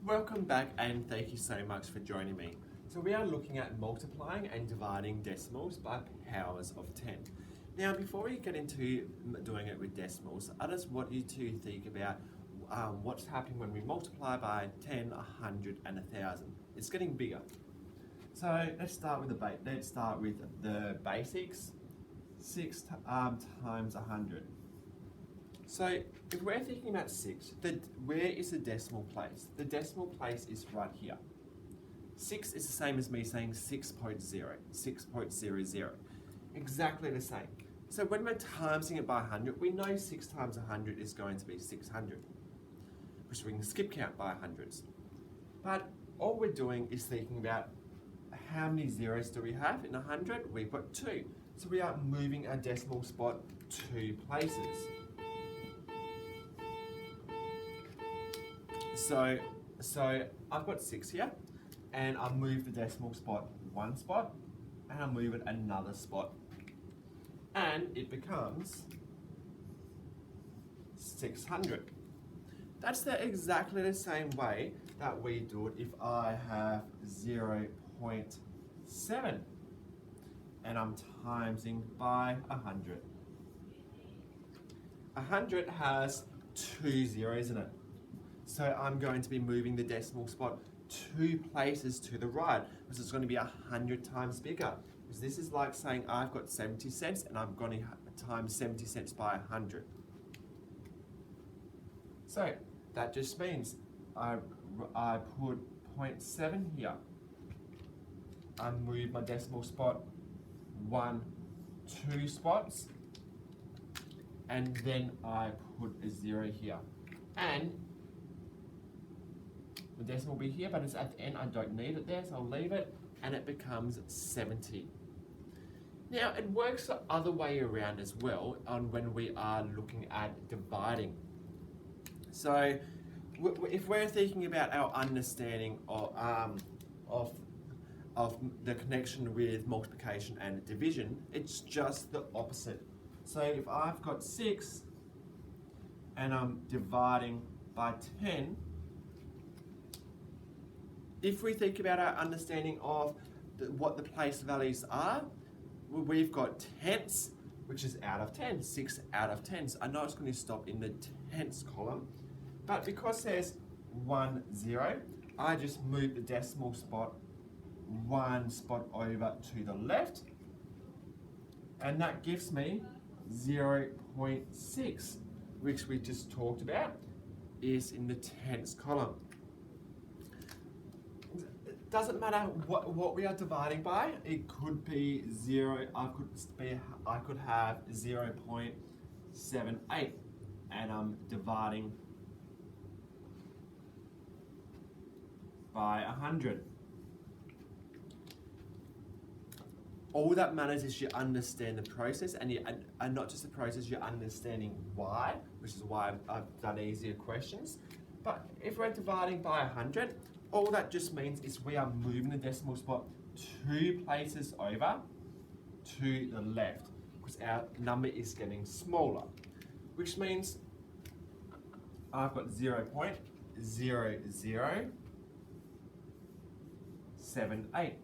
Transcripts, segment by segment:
Welcome back and thank you so much for joining me. So we are looking at multiplying and dividing decimals by powers of 10. Now before we get into doing it with decimals, I just want you to think about what's happening when we multiply by 10, 100 and 1,000. It's getting bigger. So let's start with the basics. 6 times 100. So if we're thinking about 6, where is the decimal place? The decimal place is right here. 6 is the same as me saying 6.0, 6.00. Exactly the same. So when we're timesing it by 100, we know 6 times 100 is going to be 600, which we can skip count by hundreds. But all we're doing is thinking about how many zeros do we have in 100? We've got 2. So we are moving our decimal spot 2 places. So I've got 6 here, and I'll move the decimal spot 1 spot, and I'll move it another spot, and it becomes 600. That's exactly the same way that we do it if I have 0.7 and I'm timesing by 100. 100 has 2 zeros in it. So I'm going to be moving the decimal spot 2 places to the right, because it's going to be 100 times bigger. Because this is like saying I've got 70 cents and I'm going to times 70 cents by 100. So that just means I put 0.7 here. I move my decimal spot 2 spots, and then I put a 0 here. And the decimal will be here, but it's at the end. I don't need it there, so I'll leave it, and it becomes 70. Now, it works the other way around as well on when we are looking at dividing. So, if we're thinking about our understanding of the connection with multiplication and division, it's just the opposite. So, if I've got 6 and I'm dividing by 10, if we think about our understanding of what the place values are, we've got tenths, which is out of 10, 6 out of 10. So I know it's going to stop in the tenths column, but because there's 1 0, I just move the decimal spot 1 spot over to the left, and that gives me 0.6, which we just talked about is in the tenths column. Doesn't matter what we are dividing by. It could be 0. I could have 0.78, and I'm dividing by 100. All that matters is you understand the process, and not just the process. You're understanding why, which is why I've done easier questions. But if we're dividing by 100. All that just means is we are moving the decimal spot 2 places over to the left, because our number is getting smaller, which means I've got 0.0078.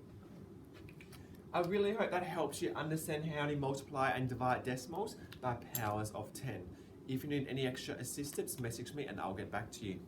I really hope that helps you understand how to multiply and divide decimals by powers of 10. If you need any extra assistance, message me and I'll get back to you.